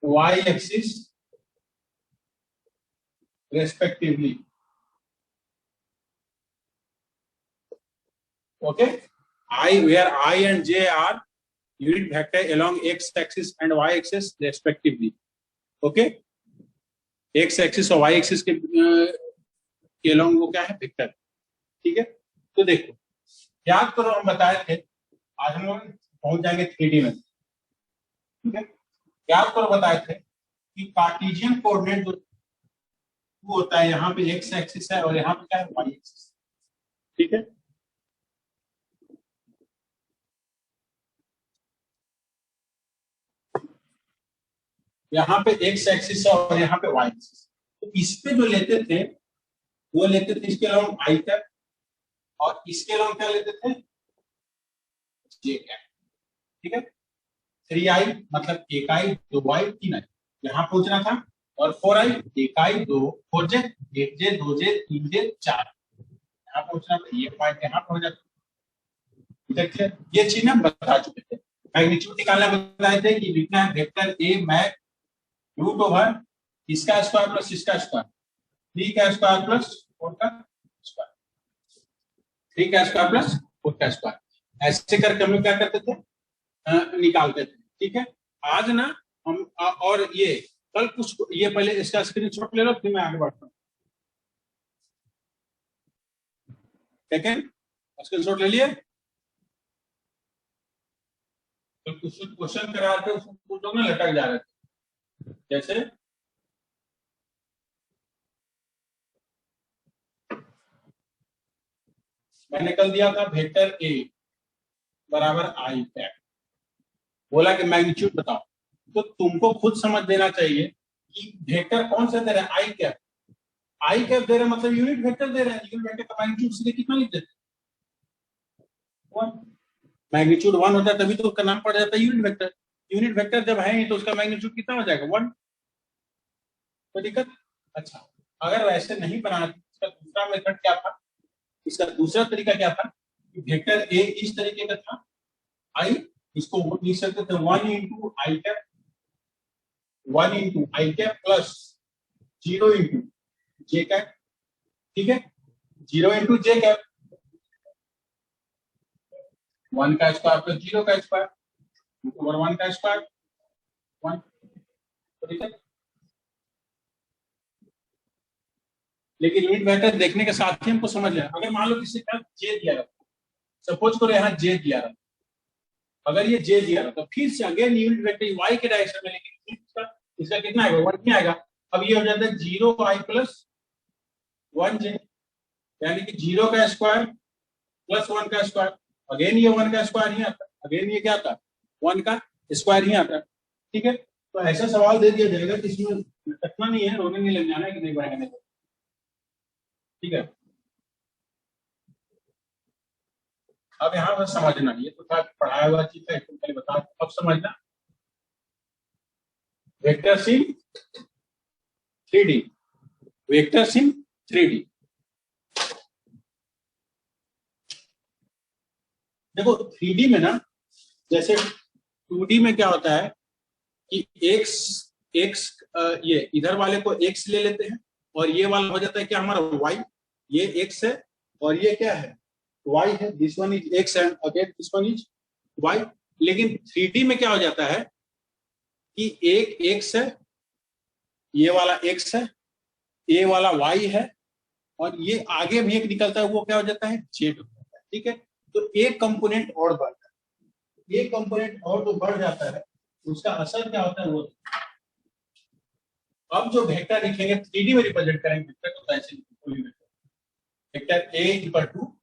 y axis respectively. Okay, where I and j are unit vector along x axis and y axis respectively. Okay, x axis और y axis के along वो क्या है, vector. ठीक है, तो देखो याद करो, हम बताए थे आज हम लोग पहुंच जाएंगे 3D में. ठीक है, याद करो बताए थे कि कार्टेशियन कोऑर्डिनेट जो होता है, यहाँ पे x एक्सिस है और यहाँ पे क्या है, y एक्सिस. ठीक है, यहाँ पे x एक्सिस है और यहाँ पे y एक्सिस. तो इस पे जो लेते थे वो लेते थे इसके अलावा i कैप, और इसके अलावा क्या लेते थे, j कैप. ठीक है, 3i मतलब 1i 2i 3i यहाँ पहुंचना था, और 4i 1i 2 4j 1j 2j 3j 4 यहाँ पहुंचना था. ये पॉइंट यहाँ पहुंच जाता. देखिए ये चीज हम बता चुके थे. मैग्नीट्यूड निकालना बताए थे कि लिखना है vector a mag root over इसका स्क्वायर प्लस इसका स्क्वायर, 3 का स्क्वायर प्लस 4 का स्क्वायर, 3 का स्क्वायर प्लस 4 का स्क्वायर. ऐसे करके हम लोग क्या करते थे, निकालते थे. ठीक है, आज ना हम और ये कल कुछ, ये पहले इसका स्क्रीनशॉट ले लो फिर मैं आगे बढ़ता हूँ. ठीक है, स्क्रीनशॉट ले लिए. तो कुछ क्वेश्चन करा थे उसको कुछ लोग ना लटक जा रहे थे. जैसे मैंने कल दिया था वेक्टर a बराबर i कैप, बोला कि मैग्नीट्यूड बताओ. तो तुमको खुद समझ देना चाहिए कि वेक्टर कौन सा दे रहा है, i कैप. i कैप दे रहा है मतलब यूनिट वेक्टर दे रहा है. यूनिट वेक्टर का मैग्नीट्यूड सीधे कितना लिख देते, 1. मैग्नीट्यूड 1 होता है तभी तो उसका नाम पड़ जाता है यूनिट वेक्टर. यूनिट वेक्टर जब है तो उसका मैग्नीट्यूड कितना हो जाएगा, 1. कोई दिक्कत. अच्छा, अगर वैसे नहीं बनाना, इसका दूसरा मेथड क्या था, इसका दूसरा तरीका क्या था कि वेक्टर ए इस तरीके का था, आई इसको लिख सकते थे 1 इंटू आई कैप, 1 इंटू आई कैप प्लस 0 इंटू जे कैप. ठीक है, 0 इंटू जे कैप, 1 का स्क्वायर प्लस 0 का स्क्वायर ओवर 1 का स्क्वायर 1. ठीक है, लेकिन यूनिट वेक्टर देखने के साथ ही हमको समझ लेना. अगर मान लो किसी का जे दिया रहा, सपोज करो यहाँ जे दिया रहा, अगर ये जे दिया रहा तो फिर से अगेन यूनिट वेक्टर y के डायरेक्शन में, लेकिन इसका कितना आएगा, 1 नहीं आएगा. अब ये हो जाता है 0i प्लस 1j, यानी कि 0 का स्क्वायर प्लस 1 का स्क्वायर. अगेन ये 1 का स्क्वायर ही आता, अगेन ये क्या आता, 1 का स्क्वायर ही आता. ठीक है, तो ऐसा सवाल दे दिया जाएगा कि इसमें कटना नहीं है, रोने नहीं लग जाना है कि नहीं बढ़ेगा नहीं. ठीक है, अब यहाँ पर समझना, ये तो था पढ़ाया हुआ चीज है, पहले बता, अब समझना. Vectors in 3D, vectors in 3D. देखो 3D में ना, जैसे 2D में क्या होता है कि x ये इधर वाले को x ले लेते हैं और ये वाला हो जाता है क्या हमारा y. ये x है और ये क्या है, y है. This one is x and again this one is y. लेकिन 3D में क्या हो जाता है कि एक x है, ये वाला x है, ये वाला y है, और ये आगे भी एक निकलता है, वो क्या हो जाता है, z हो जाता है. ठीक है, तो एक कंपोनेंट और बढ़ता है, एक कंपोनेंट और जो बढ़ जाता है उसका असर क्या होता है वो. अब जो वेक्टर लिखेंगे 3D में रिप्रेजेंट करेंगे वेक्टर को, ऐसे लिखेंगे vector a equal to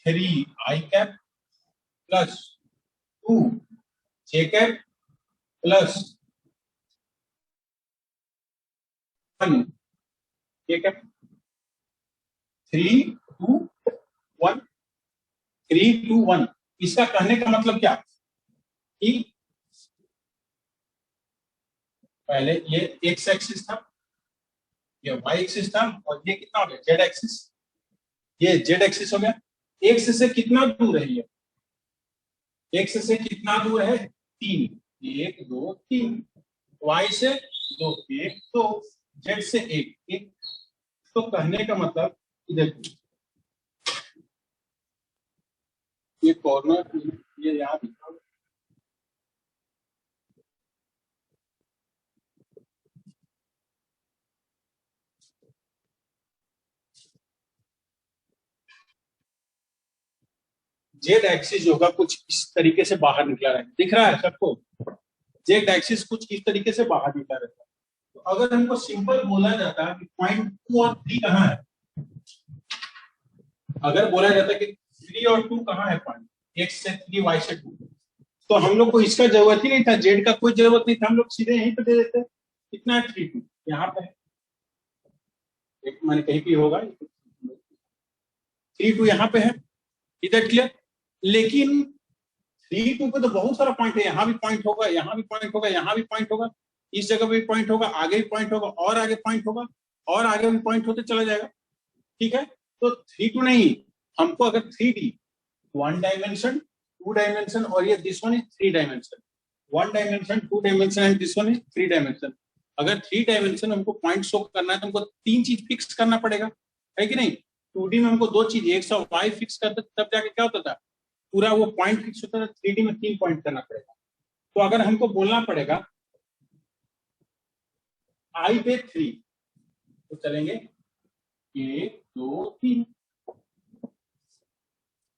3i cap plus 2j cap plus 1 k cap. 3 2 1, 3 2 1. इसका कहने का मतलब क्या कि पहले ये x एक्सिस था, ये y एक्सिस था, और ये कितना हो गया, z एक्सिस. ये z एक्सिस हो गया. x से कितना दूर है ये, x से कितना दूर है, 3. 1 2 3, y से 2 1 2, z से 1 1। तो कहने का मतलब देखो ये कॉर्नर ये यहाँ जेड एक्सिस होगा कुछ इस तरीके से बाहर निकला रहा है, दिख रहा है सबको? जेड एक्सिस कुछ इस तरीके से बाहर निकला रहता है। तो अगर हमको सिंपल बोला जाता है कि पॉइंट 2 और 3 कहाँ है, अगर बोला जाता है कि 3 और 2 कहाँ है पॉइंट, x से 3 y से 2, तो हम लोग को इसका जरूरत ही नहीं था, जेड का कोई जरूरत नहीं था, हम लोग सीधे यहीं पे दे देते। कितना है 3 2 यहाँ पे एक मैंने कहीं भी होगा 3 2 यहाँ पे है, इधर क्लियर। लेकिन 3 2 पे तो बहुत सारा पॉइंट है, यहाँ भी पॉइंट होगा, यहाँ भी पॉइंट होगा, यहाँ भी पॉइंट होगा, इस जगह भी पॉइंट होगा, आगे भी पॉइंट होगा, और आगे पॉइंट होगा, और आगे भी पॉइंट होते चला जाएगा। ठीक है, तो 3 2 नहीं, हमको अगर 3D 1 डायमेंशन 2 डायमेंशन और ये this one is 3 dimension, 1 dimension 2 dimension and this one is 3 dimension. अगर 3 डायमेंशन हमको पॉइंट शो करना है तो हमको 3 चीज फिक्स करना पड़ेगा, है कि नहीं? 2D में हमको 2 चीज x और y फिक्स करते तब जाके क्या होता था, पूरा वो पॉइंट फिक्स होता था। 3D में 3 पॉइंट करना पड़ेगा। तो अगर हमको बोलना पड़ेगा I पे 3, तो चलेंगे 1 2 3,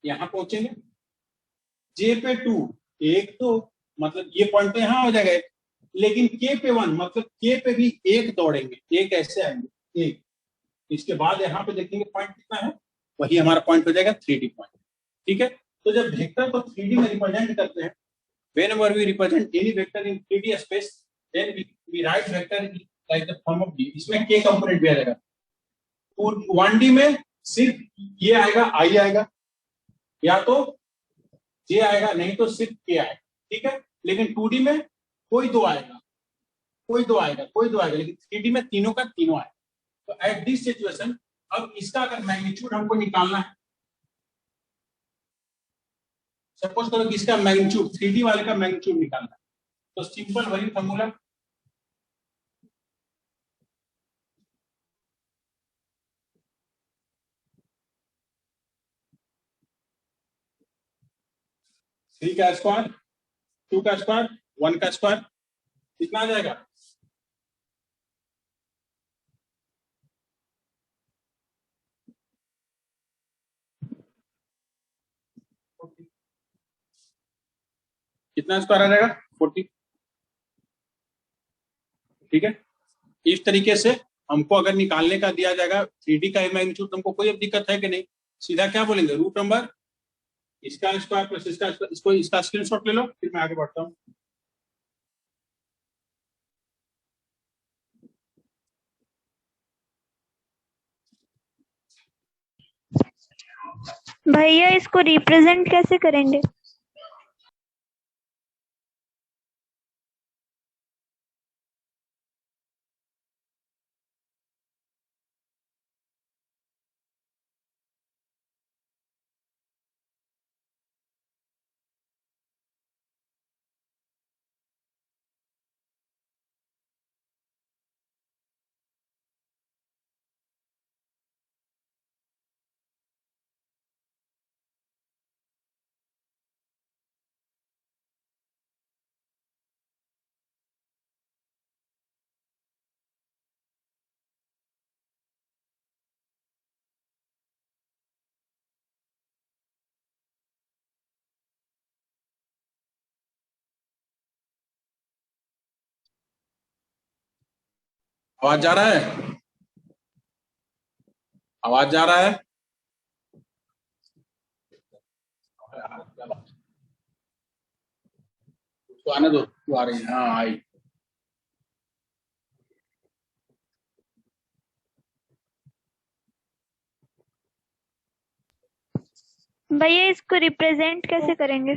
यहां पहुंचेंगे। J पे 2 1 2, मतलब ये पॉइंट तो यहां हो जाएगा, लेकिन K पे 1 मतलब K पे भी एक दौड़ेंगे, एक ऐसे आएंगे एक, इसके बाद यहाँ पे देखेंगे पॉइंट कितना है, वही हमारा पॉइंट हो जाएगा 3D पॉइंट। ठीक है, तो जब वेक्टर को 3D में रिप्रेजेंट करते हैं, whenever we represent any vector in 3D space, then we write vector like the form of D। इसमें K कंपोनेंट भी आ जाएगा। 1D में सिर्फ ये आएगा, I आएगा, या तो J आएगा, नहीं तो सिर्फ K आएगा। ठीक है, लेकिन 2D में कोई दो आएगा, कोई दो आएगा, कोई दो आएगा, लेकिन 3D में तीनों का तीनों आएगा। तो एट दिस सिचुएशन अब इसका अगर मैग्नीट्यूड हमको निकालना है, सपोज करो कि इसका मैग्नीट्यूड 3D वाले का मैग्नीट्यूड निकालना है, तो सिंपल वही फॉर्मूला, थ्री का स्क्वायर 2 का स्क्वायर 1 का स्क्वायर, कितना आ जाएगा? कितना स्क्वायर आ जाएगा? 40। ठीक है, इस तरीके से हमको अगर निकालने का दिया जाएगा 3D का मैग्नीट्यूड, हमको कोई अब दिक्कत है कि नहीं? सीधा क्या बोलेंगे, रूट नंबर इसका स्क्वायर प्लस इसका स्क्वायर। इसको इसका स्क्रीनशॉट ले लो, फिर मैं आगे बढ़ता हूँ। भैया इसको रिप्रेजेंट कैसे करेंगे? आवाज जा रहा है? आवाज जा रहा है? तो आने दो, तो आ रही है, हाँ आई। भैया इसको रिप्रेजेंट कैसे करेंगे?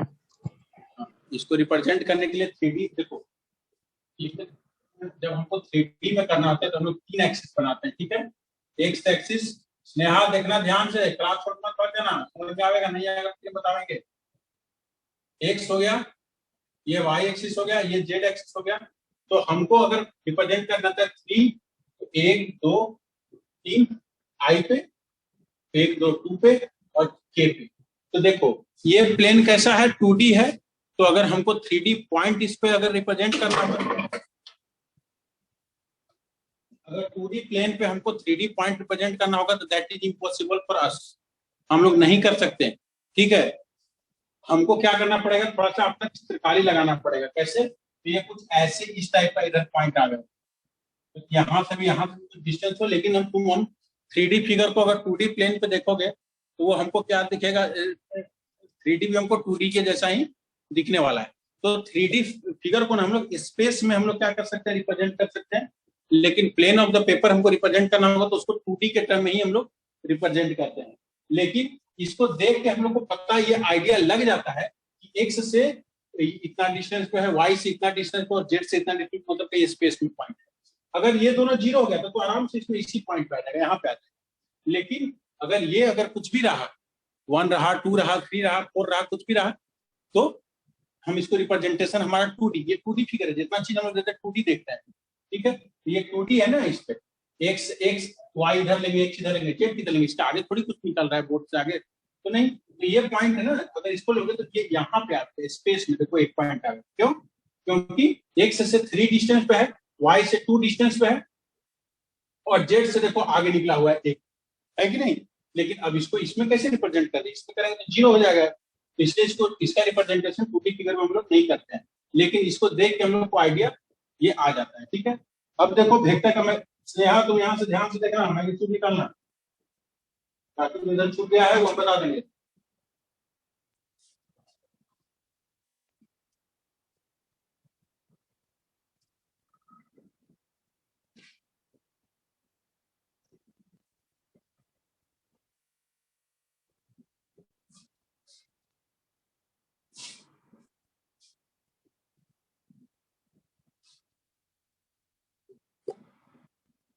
इसको रिप्रेजेंट करने के लिए 3D देखो, जब हमको 3D में करना होता है तो हम लोग 3 एक्सिस बनाते हैं। ठीक है, एक्स एक्सिस, स्नेहा देखना ध्यान से, क्लास छोड़ मत पड़ जाना, समझ में आएगा नहीं आएगा फिर बताएंगे। एक्स हो गया, ये वाई एक्सिस हो गया, ये जेड एक्सिस हो गया। तो हमको अगर रिप्रेजेंट करना था 3, तो 1 2 3 आई पे, 1 2 2 पे और के पे। तो देखो ये प्लेन कैसा है, 2D है। तो अगर हमको 3D पॉइंट इस पे अगर रिप्रेजेंट करना हो, अगर 2D प्लेन पे हमको 3D पॉइंट रिप्रेजेंट करना होगा तो that is impossible for us, हम लोग नहीं कर सकते। ठीक है, हमको क्या करना पड़ेगा, थोड़ा सा अपना चित्रकारी लगाना पड़ेगा। कैसे, तो ये कुछ ऐसे इस टाइप का इधर पॉइंट आ गया, तो यहाँ से भी यहाँ से कुछ डिस्टेंस हो, लेकिन हम 3D फिगर को अगर 2D प्लेन पे देखोगे तो वो हमको क्या दिखेगा, 3D भी हमको 2D के जैसा ही दिखने वाला है। तो 3D फिगर को हम लोग स्पेस में हम लोग क्या कर सकते हैं, रिप्रेजेंट कर सकते हैं। लेकिन प्लेन ऑफ द पेपर हमको रिप्रेजेंट करना होगा तो उसको 2D के टर्म में ही हम लोग रिप्रेजेंट करते हैं। लेकिन इसको देख के हम लोग को पता, ये आइडिया लग जाता है कि एक्स से इतना डिस्टेंस पे है, वाई से इतना डिस्टेंस पे और जेड से इतना डिस्टेंस, मतलब कि स्पेस में पॉइंट है। अगर ये दोनों जीरो हो गया तो आराम से इसमें इसी पॉइंट पे आ जाएगा, यहाँ पे आ जाएगा। लेकिन अगर ये अगर कुछ भी रहा, 1 रहा, 2 रहा, 3 रहा, 4 रहा, कुछ भी रहा, तो हम इसको रिप्रेजेंटेशन हमारा 2D, ये 2D फिगर है, जितना चीज हम लोग 2D देखते हैं। ठीक है, ये 2D है ना, इस पे एक्स एक्स वाई इधर लेंगे, एक्स इधर लेंगे, जेड किधर लेंगे, इसके आगे थोड़ी कुछ निकल रहा है बोर्ड से आगे तो नहीं। तो ये पॉइंट है ना, अगर इसको लोगे तो ये यहाँ पे आते हैं स्पेस में, देखो एक पॉइंट आ गया। क्यों, क्योंकि एक्स से 3 डिस्टेंस पे है, वाई से 2 डिस्टेंस पे है और जेड से देखो आगे निकला हुआ है एक, है कि नहीं। लेकिन अब इसको इसमें कैसे रिप्रेजेंट करें, इसमें करेंगे तो जीरो हो जाएगा, तो इसलिए इसको इसका रिप्रेजेंटेशन 2D फिगर में हम लोग नहीं करते हैं। लेकिन इसको देख के हम लोग को आइडिया ये आ जाता है। ठीक है, अब देखो वेक्टर का, मैं स्नेहा तुम यहाँ से ध्यान से देखना, मैग्नीट्यूड निकालना, ताकि जो इधर छूट गया है वो बता देंगे।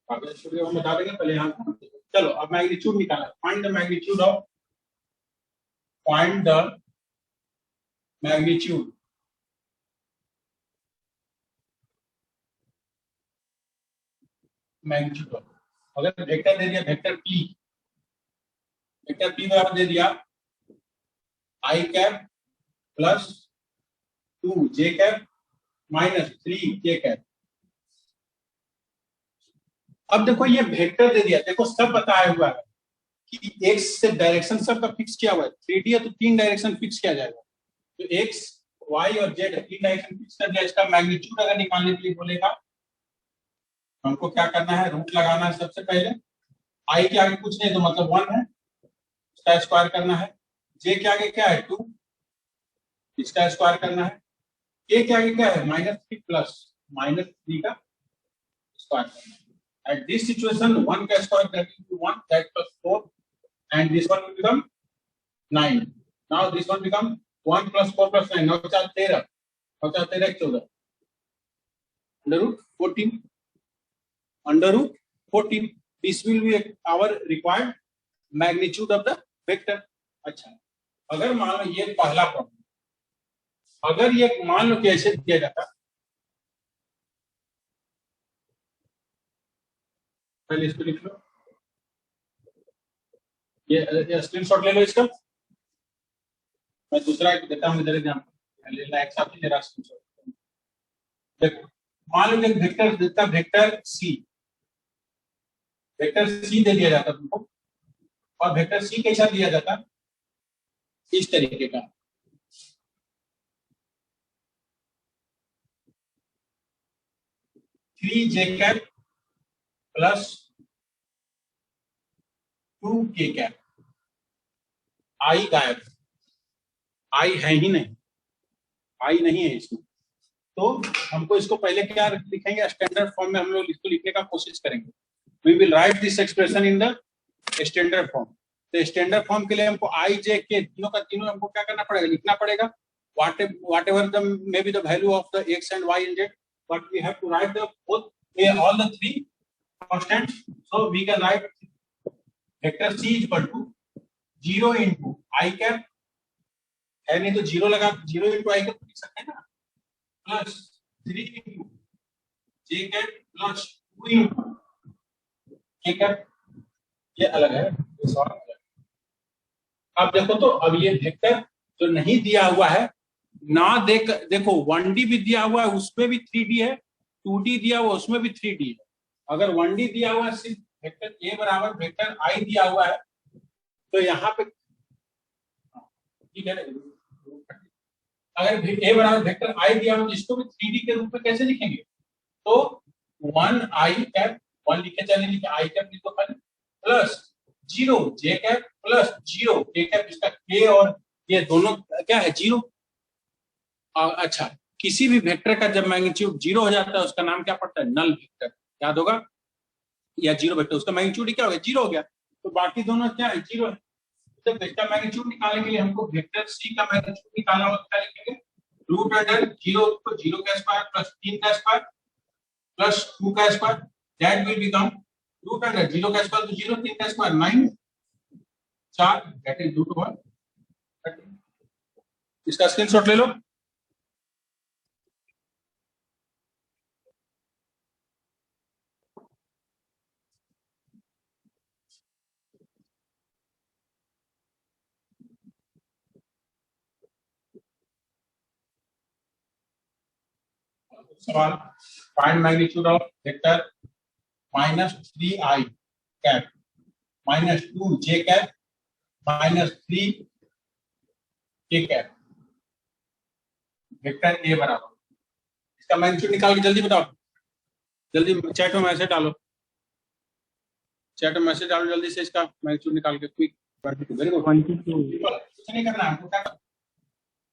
अगर छूट गया हम बता देंगे, पहले यहाँ चलो अब मैग्नीट्यूड निकालना। Find the magnitude of, find the magnitude magnitude of, अगर वेक्टर दे दिया, वेक्टर पी बराबर दे दिया आई कैप प्लस 2 जे कैप माइनस 3 के कैप। अब देखो ये वेक्टर दे दिया, देखो सब बताया हुआ है कि एक्स से डायरेक्शन सबका फिक्स किया हुआ है, 3D है तो 3 डायरेक्शन फिक्स किया जाएगा। तो एक्स वाई और जेड 3 डायरेक्शन फिक्स कर दिया। इसका मैग्नीट्यूड अगर निकालने के लिए बोलेगा, हमको क्या करना है, रूट लगाना है सबसे पहले। आई के आगे कुछ नहीं तो मतलब 1 है, इसका स्क्वायर करना है। जे के आगे क्या है 2, इसका स्क्वायर करना है। के के आगे क्या है -3 प्लस -3 का स्क्वायर करना है। At this situation, 1 का square that will be 1, that plus 4, and this one will become 9. Now this one become 1 plus 4 plus 9. Now 13. Now 13 14. Under root 14. Under root 14. This will be our required magnitude of the vector. अच्छा, अगर मान लो ये पहला problem, अगर ये मान लो कि ऐसे दिया जाता, पहले इसको लिख लो, ये स्क्रीनशॉट ले लो इसका, मैं दूसरा एक देता हूं, इधर ध्यान लेना, एक साथ ही मेरा स्क्रीनशॉट देखो। मान लो एक वेक्टर देता, वेक्टर सी दे दिया जाता तुमको, और वेक्टर सी कैसा दिया जाता, इस तरीके का, थ्री जे कैप प्लस 2 के कैप। आई गायब, आई है ही नहीं, आई नहीं है इसमें। तो हमको इसको पहले क्या लिखेंगे, स्टैंडर्ड फॉर्म में हम लोग इसको लिखने का कोशिश करेंगे। We will write this expression in the standard form. तो स्टैंडर्ड फॉर्म के लिए हमको आई जे के तीनों का तीनों हमको क्या करना पड़ेगा, लिखना पड़ेगा। whatever the may be the value of the x and y and z, but we have to write the both all the three constants. So we can write vector c is equal to 0 into I cap, है नहीं तो 0 लगा, 0 into I cap लिख सकते हैं ना, plus 3 into जे cap plus 2 into के cap, ये अलग है, ये सवाल अलग है। अब देखो तो अब ये वेक्टर जो नहीं दिया हुआ है ना, देखो 1D भी दिया हुआ है उसमें भी 3D है, 2D दिया हुआ उसमें भी 3D है। अगर 1D दिया हुआ है सिर्फ वेक्टर ए बराबर वेक्टर आई दिया हुआ है तो यहाँ पे ठीक है ना, अगर ए बराबर वेक्टर आई दिया हो तो इसको भी 3D के रूप में कैसे लिखेंगे, तो 1 आई कैप 1 लिखे चाहे लिखे आई कैप लिखो खाली प्लस 0 जे कैप प्लस 0 के कैप, इसका के और ये दोनों क्या है 0। अच्छा, किसी भी वेक्टर का जब मैग्नीट्यूड 0 हो जाता है उसका नाम क्या पड़ता है, नल वेक्टर, याद होगा, या 0 वेक्टर उसका मैग्नीट्यूड क्या हो गया 0 हो गया, तो बाकी दोनों क्या है 0 है। तो इसका मैग्नीट्यूड निकालने के लिए हमको वेक्टर सी का मैग्नीट्यूड निकालना होगा, क्या लिखेंगे रूट अंडर 0 को 0 का स्क्वायर प्लस 3 का स्क्वायर प्लस 2 का square, that will become root under 0 का स्क्वायर तो 0, 3 का square 9, 4 that is root over 30। इसका स्क्रीनशॉट ले लो। सवाल, find magnitude of vector -3i cap -2 j cap -3 k cap vector A बराबर, इसका मैग्नीट्यूड निकाल के जल्दी बताओ, जल्दी चैट में मैसेज डालो, चैट में मैसेज डालो जल्दी से, इसका मैग्नीट्यूड निकाल के क्विक। वेरी गुड, कुछ नहीं करना है,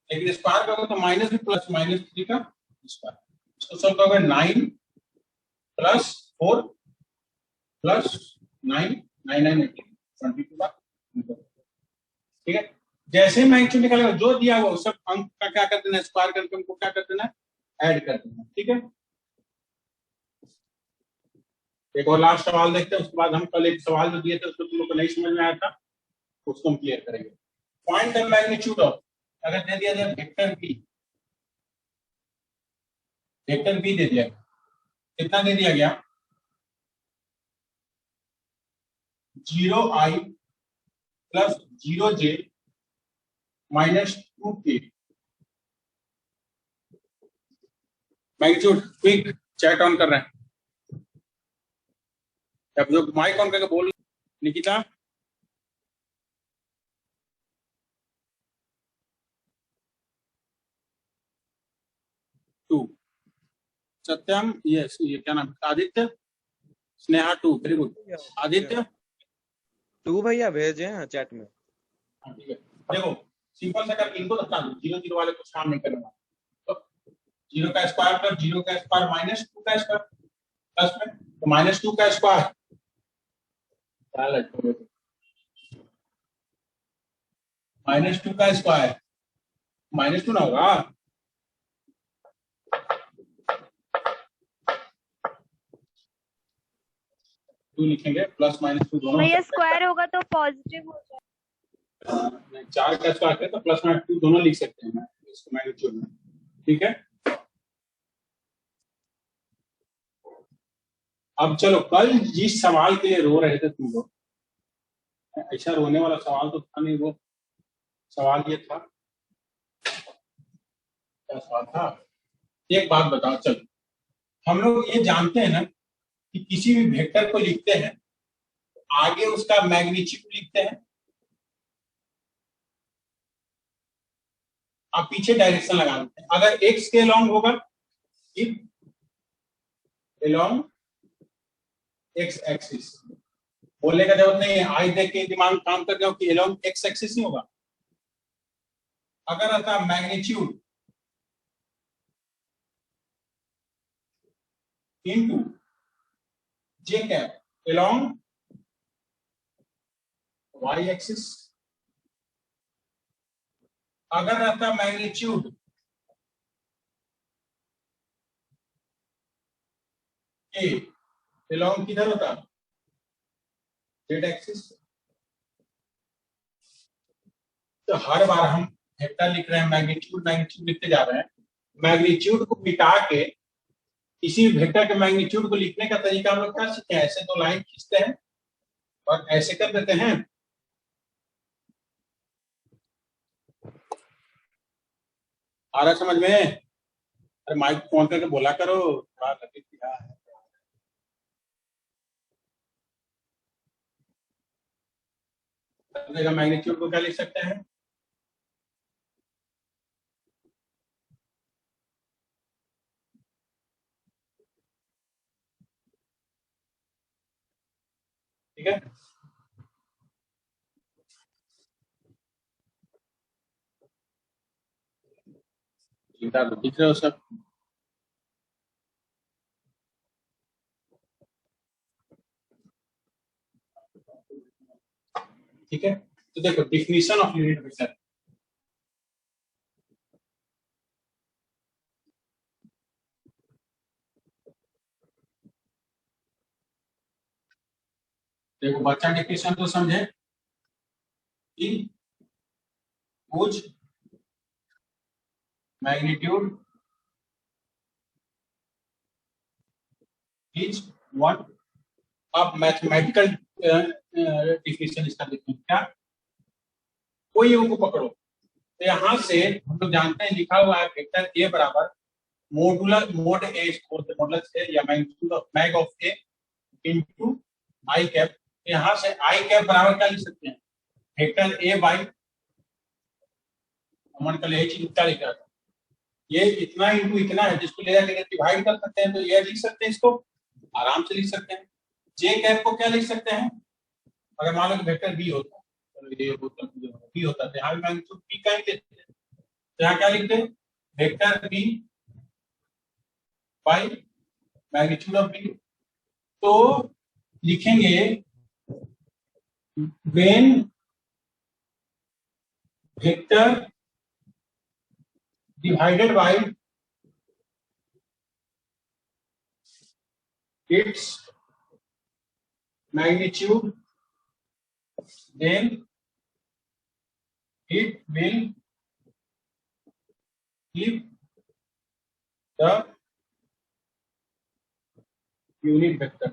लेकिन स्क्वायर करोगे तो माइनस भी प्लस -3 का स्क्वायर, इसको सॉल्व करोगे 9 प्लस 4 प्लस 9 9 9 22 का, ठीक है। जैसे मैग्नीट्यूड निकालेगा जो दिया हुआ सब अंक का क्या कर देना है, स्क्वायर करके हमको क्या कर देना है, ऐड कर देना, ठीक है। एक और लास्ट सवाल देखते हैं, उसके बाद हम कल एक सवाल जो दिए थे उसको तुम लोग को नहीं समझ में आया था उसको हम क्लियर करेंगे। फाइंड द मैग्नीट्यूड ऑफ, अगर दे दिया जाए वेक्टर बी, वेक्टर बी दे दिया, कितना दे दिया गया 0i plus 0j -2k, magnitude quick chat on कर रहे हैं, अब जो माइक ऑन करके बोल, निकिता 2, सत्यम यस, ये क्या नाम, आदित्य, स्नेहा 2, वेरी गुड, आदित्य 2 भैया भेजे हैं चैट में। हाँ ठीक है, देखो सिंपल सा कर इनको बता दो, 0 0 वाले कुछ काम नहीं करने वाला, तो 0 का स्क्वायर प्लस 0 का स्क्वायर माइनस 2 का स्क्वायर प्लस में, तो -2 का स्क्वायर क्या लगता है, -2 का स्क्वायर -2 ना होगा, 2 लिखेंगे प्लस -2 दोनों, भैया स्क्वायर होगा तो पॉजिटिव हो जाएगा, 4 का स्क्वायर है तो प्लस -2 दोनों लिख सकते हैं इसको मैग्नीट्यूड में, ठीक है। अब चलो, कल जिस सवाल के लिए रो रहे थे तुम लोग, ऐसा रोने वाला सवाल तो था नहीं, वो सवाल ये था, क्या सवाल था, एक बात बताओ, चलो हम लोग ये जानते हैं ना कि किसी भी वेक्टर को लिखते हैं आगे उसका मैग्नीट्यूड लिखते हैं, आप पीछे डायरेक्शन लगा देते हैं, अगर एक्स के अलोंग होगा इफ अलोंग एक्स एक्सिस, बोलने का जरूरत नहीं है, आई देख के दिमाग काम कर जाओ कि अलोंग एक्स एक्सिस नहीं होगा। अगर आता मैग्नीट्यूड इनटू जे कैप अलोंग वाई एक्सिस, अगर रहता मैग्नीट्यूड ए अलोंग किधर होता जेड एक्सिस, तो हर बार हम वेक्टर लिख रहे हैं मैग्नीट्यूड मैग्नीट्यूड लिखते जा रहे हैं, मैग्नीट्यूड को मिटा के किसी वेक्टर के मैग्नीट्यूड को लिखने का तरीका हम लोग क्या सीखे हैं? ऐसे दो लाइन खींचते हैं और ऐसे कर देते हैं। आ रहा समझ में? अरे माइक फोन करके बोला करो, थोड़ा लगे क्या है। मैग्नीट्यूड को क्या लिख सकते हैं? ठीक है, दिख रहे हो सब? ठीक है, तो देखो डिफिनीशन ऑफ यूनिट वेक्टर। देखो बच्चा डिफिनीशन तो समझे कि कुछ मैग्नीट्यूड इज व्हाट। अब मैथमेटिकल डिफिनीशन इसका देखते हैं क्या। कोई को पकड़ो, तो यहां से हम लोग जानते हैं लिखा हुआ है वेक्टर ए बराबर मोड ए मॉडुलस ए या magnitude of mag of A into I cap. यहां से आई कैप बराबर क्या लिख सकते हैं? वेक्टर ए बाई अमन कल यही चीज क्या लिखा था, ये इतना इंटू इतना है, जिसको ले जाकर डिवाइड कर सकते हैं तो ये लिख सकते हैं, इसको आराम से लिख सकते हैं। जे कैप को क्या लिख सकते हैं? अगर मान लो वेक्टर बी होता है, ये बी होता है, यहाँ भी मैग्नीट्यूड बी का ही लेते हैं, तो यहाँ क्या लिखते हैं? Vector B by magnitude of B. तो लिखेंगे when vector divided by its magnitude, then it will give the unit vector.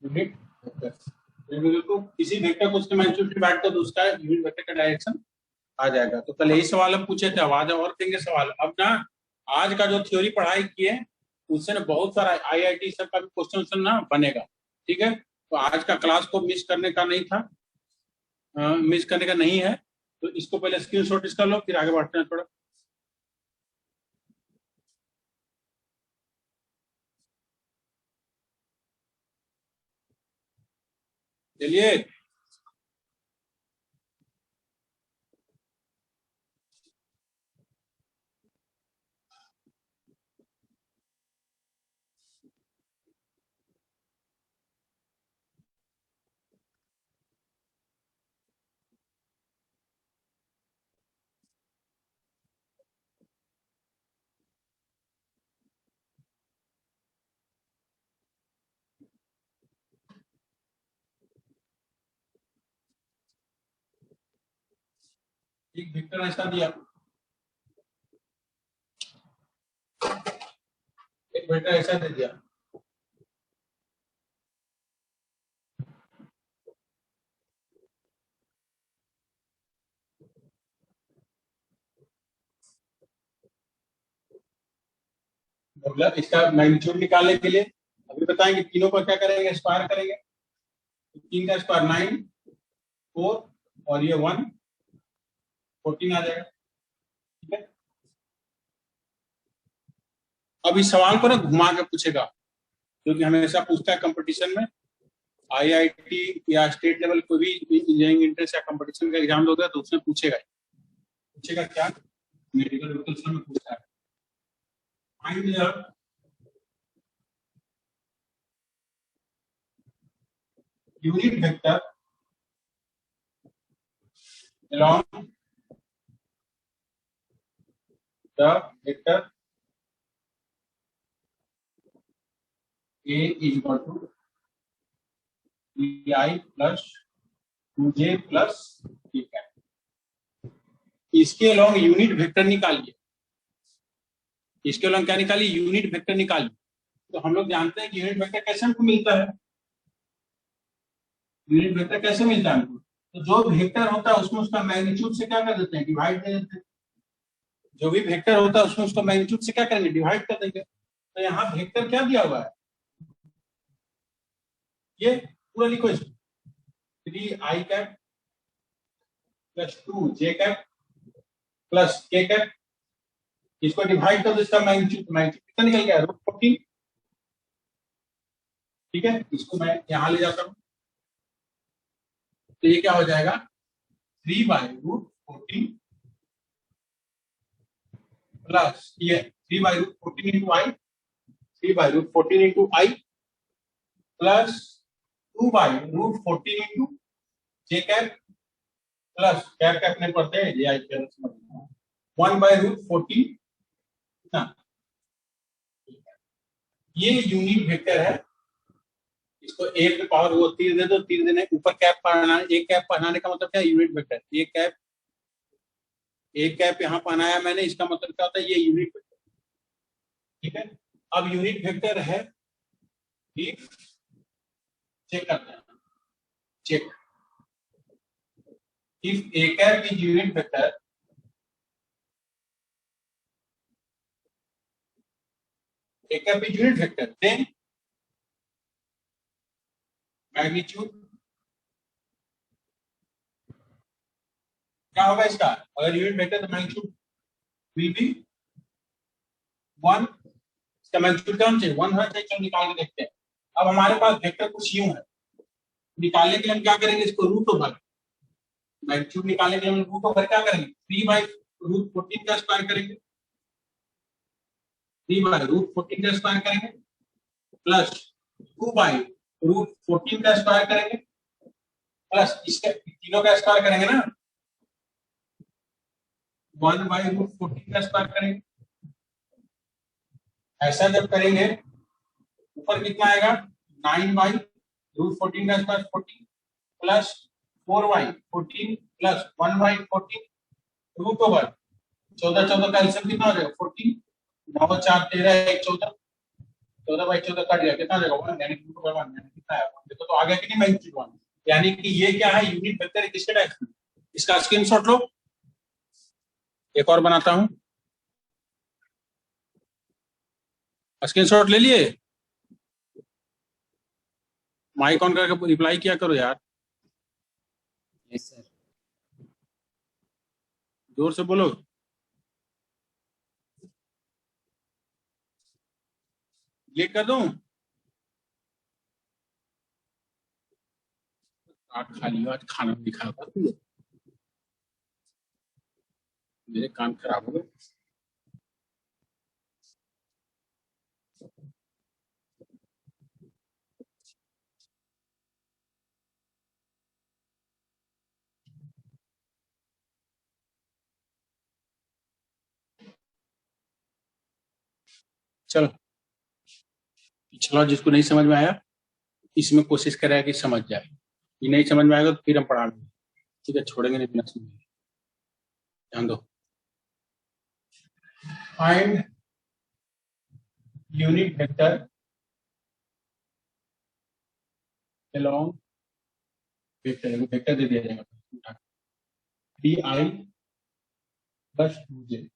Unit vector तो किसी वेक्टर को उसके मैग्नीट्यूड से डिवाइड कर दो, उसका यूनिट वेक्टर का डायरेक्शन आ जाएगा। तो कल यही सवाल हम पूछे थे, आवाज और देंगे सवाल। अब ना आज का जो थ्योरी पढ़ाई किए उससे ना बहुत सारा आईआईटी सब का भी क्वेश्चन ना बनेगा। ठीक है, तो आज का क्लास को मिस करने का नहीं था, मिस करने का नहीं है, तो इसको पहले स्क्रीनशॉट इसका लो, फिर आगे बढ़ते हैं थोड़ा। चलिए, एक वेक्टर ऐसा दिया, एक वेक्टर ऐसा दे दिया, मतलब इसका मैग्नीट्यूड निकालने के लिए अभी बताएंगे, तीनों का क्या करेंगे? स्क्वायर करेंगे। तो 3 का स्क्वायर 9, 4 और ये 1, 14 आ जाएगा। ठीक है, अब इस सवाल को ना घुमा के पूछेगा, क्योंकि हमेशा पूछता है कंपटीशन में, आईआईटी या स्टेट लेवल कोई भी इंजीनियरिंग इंट्रेंस या कंपटीशन का एग्जाम दोगे तो उसमें पूछेगा क्या? मेडिकल वेक्टर में पूछता है, find the unit vector along the vector A is equal to EI plus 2j plus k cap. इसके अलॉन्ग यूनिट वेक्टर निकालिए। इसके अलॉन्ग क्या निकालिए? यूनिट वेक्टर निकालिए। तो हम लोग जानते हैं कि यूनिट वेक्टर कैसे हमको मिलता है। यूनिट वेक्टर कैसे मिलता है हमको? तो जो वेक्टर होता है उसमें उसका मैग्नीट्यूड से क्या कर देते हैं? डिवाइड दे देते हैं। जो भी वेक्टर होता है उसमें उसका मैग्नीट्यूड से क्या करेंगे? डिवाइड कर देंगे। तो यहाँ वेक्टर क्या दिया हुआ है? ये पूरा लिखो इसको, 3i cap plus 2j cap plus k cap. इसको डिवाइड कर दो, इसका मैग्नीट्यूड कितना निकल गया? √14। ठीक है, इसको मैं यहां ले जाता हूं, तो ये क्या हो जाएगा? 3/√14 प्लस ये 3/√14 इंटू आई, 3/√14 इंटू आई प्लस 2/√14 इंटू जे कैप प्लस कैप कैप पढ़ते हैं जे आई कैप 1/√14 ना। ये यूनिट वेक्टर है। इसको एक पावर वो तीर दे दो, तीर देने ऊपर कैप पढ़ना। एक कैप पढ़ाने का मतलब क्या है? Unit vector. एक कैप यहाँ पढ़ाया मैंने, इसका मतलब क्या होता है? ये यूनिट वेक्टर। ठीक है, अब यूनिट वेक्टर है, चेक करते हैं। चेक इफ a cap is unit vector, a cap is unit vector, then magnitude क्या होगा इसका? अगर यूनिट वेक्टर तो मैग्नीट्यूड विल बी 1। इसका मैग्नीट्यूड क्या होना चाहिए? 1 होना चाहिए। चलो निकाल के देखते हैं। अब हमारे पास वेक्टर कुछ यूं है, निकालने के लिए हम क्या करेंगे? इसको रूट ओवर, मैग्नीट्यूड निकालने के लिए हम रूट ओवर क्या करेंगे? 3/√14 का स्क्वायर करेंगे, 3/√14 का स्क्वायर करेंगे प्लस 2/√14 का स्क्वायर करेंगे प्लस इसके तीनों का स्क्वायर करेंगे ना, 1/√14 का स्क्वायर करेंगे। ऐसा जब करेंगे ऊपर कितना आएगा? 9/√14 का square 14 plus 4/14 plus 1/14 root over 14 का एलसीएम कितना हो जाएगा? 14। 9 4 13 1 14, 14/14 कट गया, कितना आ जाएगा? 1, यानी रूट ओवर 1, यानी कितना है? देखो तो आ गया कि नहीं? मैग्नीट्यूड 1। यानी कि ये क्या है? यूनिट वेक्टर है। किसके टाइप में? इसका स्क्रीनशॉट लो। एक और बनाता हूं, स्क्रीनशॉट ले लिए? माइक ऑन करके रिप्लाई किया करो यार। Yes sir. जोर से बोलो। क्लिक कर दूं? खाली आज खाना दिखा था, मेरे कान खराब हो गए। चलो पिछला जिसको नहीं समझ में आया, इसमें कोशिश करेगा कि समझ जाए। ये नहीं समझ में आएगा तो फिर हम पढ़ा लेंगे। ठीक है, छोड़ेंगे नहीं बिना समझे। ध्यान दो। Find unit vector along vector दे दिया जाएगा 3i plus 2j,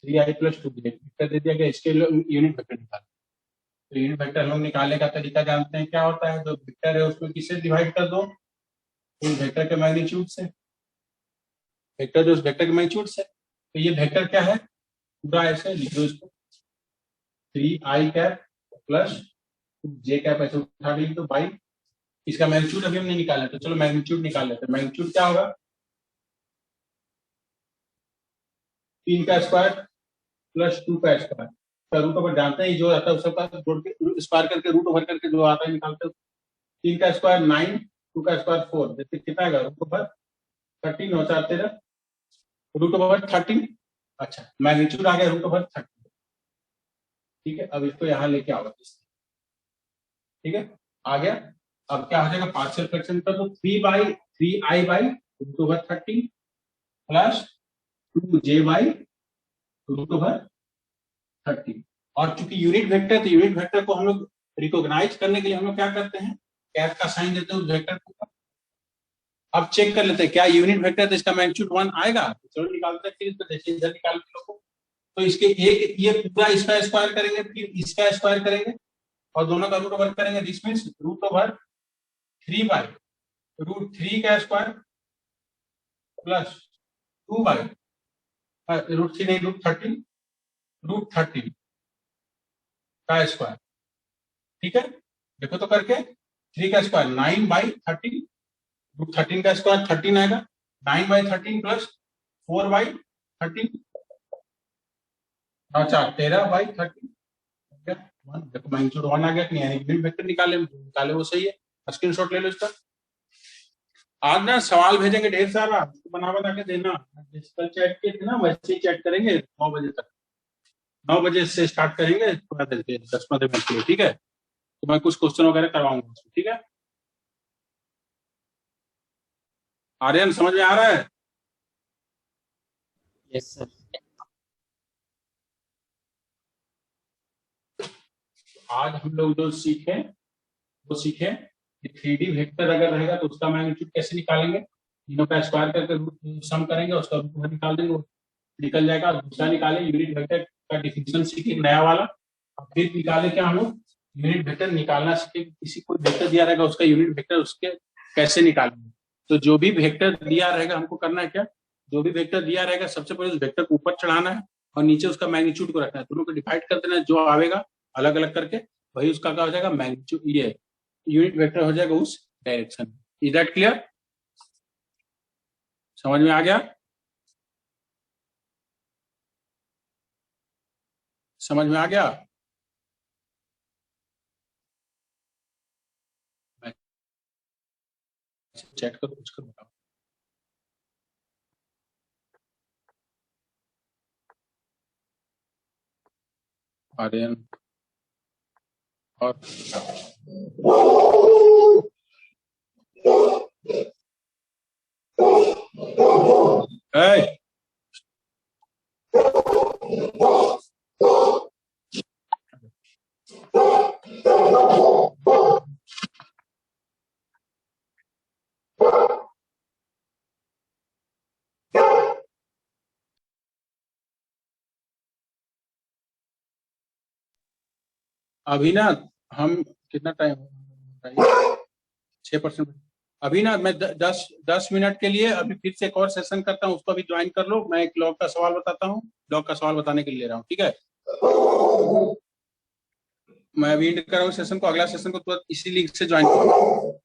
3i plus 2j vector दे दिया गया। इसके यूनिट वेक्टर निकाल। तो यूनिट वेक्टर हम लोग निकालने का तरीका जानते हैं। क्या होता है? जो वेक्टर है उसको किससे डिवाइड कर दो? उस वेक्टर के मैग्नीट्यूड से। वेक्टर जो उस वेक्टर के मैग्नीट्यूड से। तो ये वेक्टर क्या है? पूरा ऐसे लिख दो इसको, 3i cap plus j cap ऐसे उठा ली तो बाई। इसका मैग्नीट्यूड अभी हम नहीं निकाला, तो चलो मैग्नीट्यूड निकाल लेते हैं। मैग्नीट्यूड क्या होगा? 3 का स्क्वायर प्लस 2 का स्क्वायर का रूट ओवर जानते हैं, जो आता है उसका जोड़ के स्क्वायर करके रूट ओवर करके जो आता है निकालते हैं। 3 का स्क्वायर 9, 2 का स्क्वायर 4, जैसे कितना आएगा? रूट ओवर 13 और 4 13, रूट ओवर 13। अच्छा, मैग्नीट्यूड आ गया रूट ओवर 13। ठीक है, अब इसको यहाँ लेके आओ। ठीक है, आ गया। अब क्या हो जाएगा पार्शियल फ्रैक्शन का, तो 3/3i/√30 प्लस 2j/√30। और चूंकि यूनिट वेक्टर, तो यूनिट वेक्टर को हम लोग रिकॉग्नाइज करने के लिए हम लोग क्या करते हैं, कैट का साइन देते हैं उस वेक्टर को। अब चेक कर लेते हैं क्या यूनिट वेक्टर, तो इसका मैग्नीट्यूड 1 आएगा, तो चलो निकालते हैं। फिर तो देखिए इधर निकाल के लोगों, तो इसके एक ये पूरा इसका स्क्वायर करेंगे, फिर इसका स्क्वायर करेंगे और दोनों का रूट ओवर करेंगे। दिस मींस √3/√3 का स्क्वायर प्लस 2/√3 नहीं √13 का स्क्वायर। ठीक है, देखो तो करके 3 का स्क्वायर 9/13, √13 का स्क्वायर 13 आएगा, 9/13 प्लस 4/13, अच्छा 13/13। देखो मैग्नीट्यूड 1 आ गया कि नहीं, यूनिट वेक्टर निकाले वो सही है। स्क्रीनशॉट ले लो इसका। आज ना सवाल भेजेंगे ढेर सारा, बना के देना। कल चैट किए थे ना, वैसे ही चैट करेंगे 9 बजे तक। 9 बजे से स्टार्ट करेंगे, थोड़ा देर के 10-15 मिनट के लिए। ठीक है, तो मैं कुछ क्वेश्चन वगैरह करवाऊंगा। ठीक है, आर्यन समझ में आ रहा है? Yes sir. आज हम लोग जो सीखे वो सीखे कि 3D वेक्टर अगर रहेगा तो उसका मैग्नीट्यूड कैसे निकालेंगे, तीनों का स्क्वायर करके सम करेंगे, उसका रूट निकाल देंगे, वो निकल जाएगा। दूसरा निकाले यूनिट वेक्टर का डिफिनेशन सीखे नया वाला। और फिर निकाले क्या हम लोग, यूनिट वेक्टर निकालना सीखे। किसी को वेक्टर दिया रहेगा उसका यूनिट वेक्टर उसके कैसे निकालेंगे। तो जो भी वेक्टर दिया रहेगा हमको करना है क्या, जो भी वेक्टर दिया रहेगा सबसे पहले उस वेक्टर को ऊपर चढ़ाना है और नीचे उसका मैग्नीट्यूड को रखना है। दोनों को डिवाइड कर देना है, जो आवेगा अलग अलग करके वही उसका क्या हो जाएगा मैग्नीट्यूड, ये यूनिट वेक्टर हो जाएगा उस डायरेक्शन में। Is that clear? समझ में आ गया? समझ में आ गया? चैट कर कुछ कर बताओ। आर्यन और अभी ना हम कितना टाइम 6%। अभी ना मैं 10 मिनट के लिए अभी फिर से एक और सेशन करता हूँ, उसको अभी ज्वाइन कर लो। मैं एक लॉग का सवाल बताता हूँ, लॉग का सवाल बताने के लिए ले रहा हूँ। ठीक है, मैं अभी एंड कर रहा हूँ सेशन को, अगला सेशन को तो इसी लिंक से ज्वाइन करो।